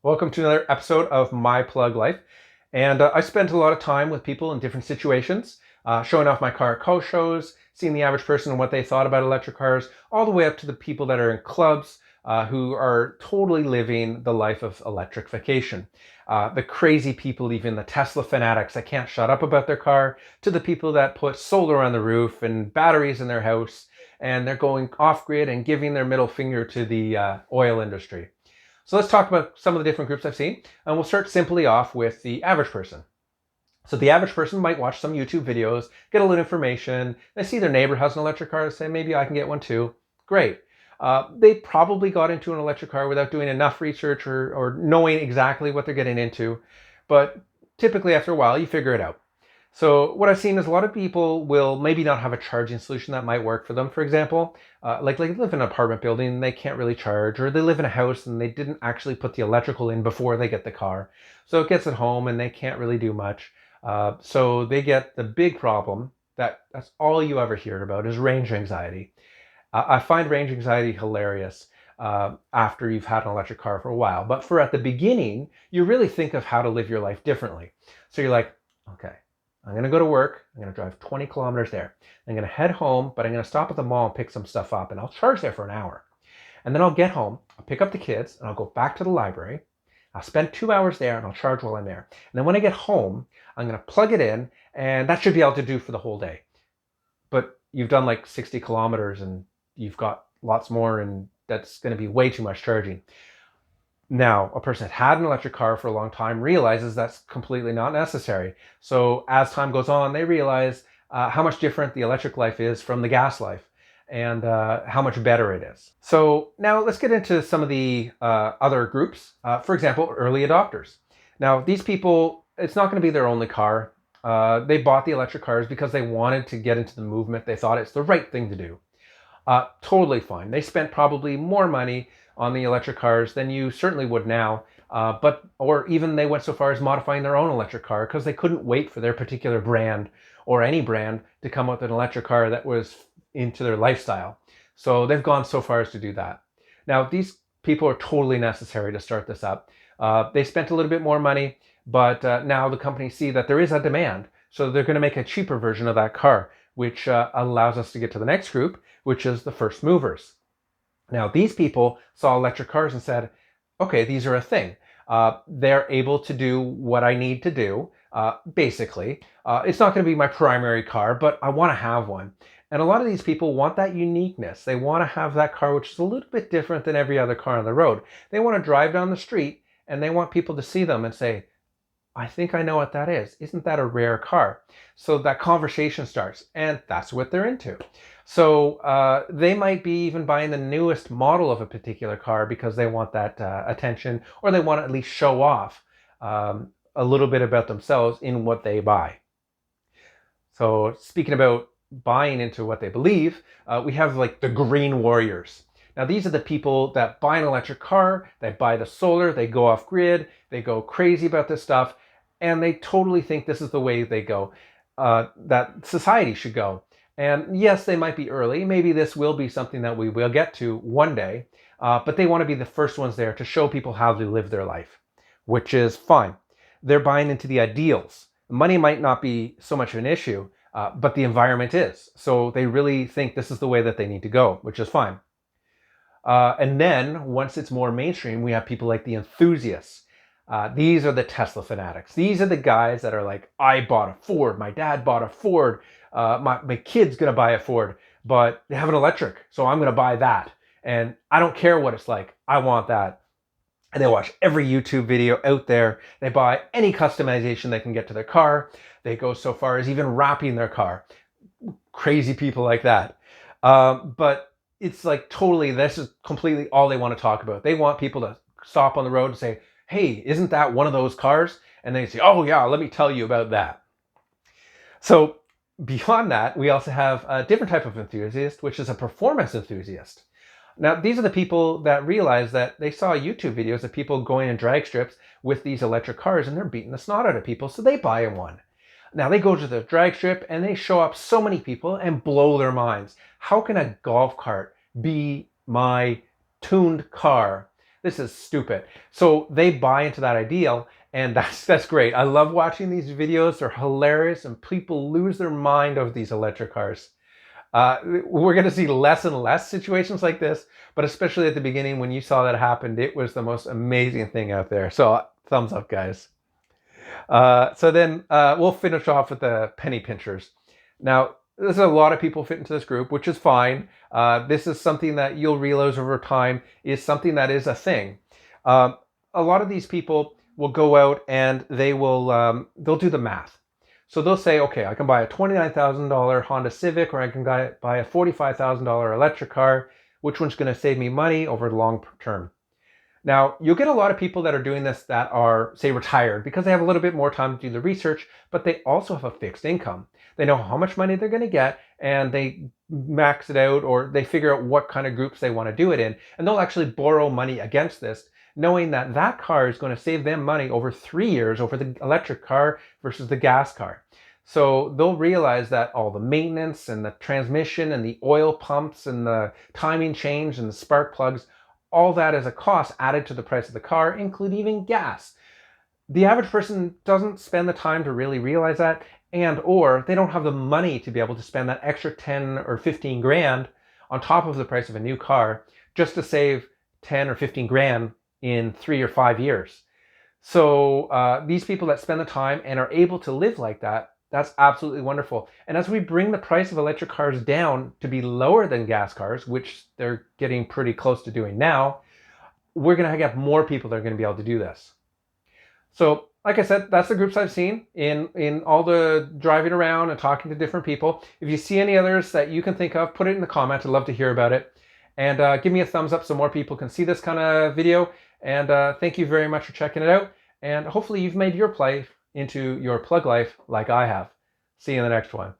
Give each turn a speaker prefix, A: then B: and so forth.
A: Welcome to another episode of My Plug Life. And I spent a lot of time with people in different situations, showing off my car at car shows, seeing the average person and what they thought about electric cars, all the way up to the people that are in clubs who are totally living the life of electrification. The crazy people, even the Tesla fanatics that can't shut up about their car, to the people that put solar on the roof and batteries in their house, and they're going off grid and giving their middle finger to the oil industry. So let's talk about some of the different groups I've seen, and we'll start simply off with the average person. So the average person might watch some YouTube videos, get a little information, they see their neighbor has an electric car, say maybe I can get one too. Great. They probably got into an electric car without doing enough research or knowing exactly what they're getting into, but typically after a while you figure it out. So what I've seen is a lot of people will maybe not have a charging solution that might work for them. For example, like they live in an apartment building and they can't really charge, or they live in a house and they didn't actually put the electrical in before they get the car. So it gets at home and they can't really do much. So they get the big problem that's all you ever hear about is range anxiety. I find range anxiety hilarious after you've had an electric car for a while. But for at the beginning, you really think of how to live your life differently. So you're like, okay, I'm going to go to work. I'm going to drive 20 kilometers there. I'm going to head home, but I'm going to stop at the mall and pick some stuff up, and I'll charge there for an hour. And then I'll get home, I'll pick up the kids, and I'll go back to the library. I'll spend 2 hours there, and I'll charge while I'm there. And then when I get home, I'm going to plug it in, and that should be able to do for the whole day. But you've done like 60 kilometers, and you've got lots more, and that's going to be way too much charging. Now, a person that had an electric car for a long time realizes that's completely not necessary. So as time goes on, they realize how much different the electric life is from the gas life, and how much better it is. So now let's get into some of the other groups. For example, early adopters. Now, these people, it's not going to be their only car. They bought the electric cars because they wanted to get into the movement. They thought it's the right thing to do. Totally fine. They spent probably more money on the electric cars than you certainly would now, or even they went so far as modifying their own electric car because they couldn't wait for their particular brand or any brand to come up with an electric car that was into their lifestyle. So they've gone so far as to do that. Now, these people are totally necessary to start this up. They spent a little bit more money, but now the companies see that there is a demand, so they're going to make a cheaper version of that car, which allows us to get to the next group, which is the first movers. Now, these people saw electric cars and said, okay, these are a thing. They're able to do what I need to do, basically. It's not going to be my primary car, but I want to have one. And a lot of these people want that uniqueness. They want to have that car which is a little bit different than every other car on the road. They want to drive down the street and they want people to see them and say, I think I know what that is. Isn't that a rare car? So that conversation starts, and that's what they're into. So they might be even buying the newest model of a particular car because they want that attention, or they want to at least show off a little bit about themselves in what they buy. So speaking about buying into what they believe, we have like the green warriors. Now, these are the people that buy an electric car, they buy the solar, they go off grid, they go crazy about this stuff, and they totally think this is the way they go, that society should go. And yes, they might be early. Maybe this will be something that we will get to one day, but they want to be the first ones there to show people how to live their life, which is fine. They're buying into the ideals. Money might not be so much of an issue, but the environment is. So they really think this is the way that they need to go, which is fine. And then once it's more mainstream, we have people like the enthusiasts. These are the Tesla fanatics. These are the guys that are like, I bought a Ford, my dad bought a Ford, my kid's gonna buy a Ford, but they have an electric, so I'm gonna buy that. And I don't care what it's like, I want that. And they watch every YouTube video out there. They buy any customization they can get to their car. They go so far as even wrapping their car. Crazy people like that. But it's like totally, this is completely all they want to talk about. They want people to stop on the road and say, hey, isn't that one of those cars? And they say, oh yeah, let me tell you about that. So beyond that, we also have a different type of enthusiast, which is a performance enthusiast. Now, these are the people that realize that they saw YouTube videos of people going in drag strips with these electric cars and they're beating the snot out of people, so they buy one. Now they go to the drag strip and they show up so many people and blow their minds. How can a golf cart be my tuned car This is stupid. So they buy into that ideal, and that's great. I love watching these videos. They're hilarious, and people lose their mind over these electric cars. We're going to see less and less situations like this, but especially at the beginning when you saw that happen, it was the most amazing thing out there. So thumbs up, guys. So then we'll finish off with the penny pinchers. Now, there's a lot of people fit into this group, which is fine. This is something that you'll realize over time is something that is a thing. A lot of these people will go out and they'll do the math. So they'll say, okay, I can buy a $29,000 Honda Civic, or I can buy a $45,000 electric car. Which one's going to save me money over the long term? Now, you'll get a lot of people that are doing this that are, say, retired because they have a little bit more time to do the research, but they also have a fixed income. They know how much money they're going to get, and they max it out, or they figure out what kind of groups they want to do it in. And they'll actually borrow money against this, knowing that that car is going to save them money over 3 years over the electric car versus the gas car. So they'll realize that all the maintenance and the transmission and the oil pumps and the timing change and the spark plugs, all that is a cost added to the price of the car, including even gas. The average person doesn't spend the time to really realize that, and or they don't have the money to be able to spend that extra 10 or 15 grand on top of the price of a new car just to save 10 or 15 grand in 3 or 5 years. So these people that spend the time and are able to live like that, that's absolutely wonderful. And as we bring the price of electric cars down to be lower than gas cars, which they're getting pretty close to doing now, we're going to get more people that are going to be able to do this. So like I said, that's the groups I've seen in all the driving around and talking to different people. If you see any others that you can think of, put it in the comments. I'd love to hear about it. And give me a thumbs up so more people can see this kind of video. And thank you very much for checking it out. And hopefully you've made your play into your plug life like I have. See you in the next one.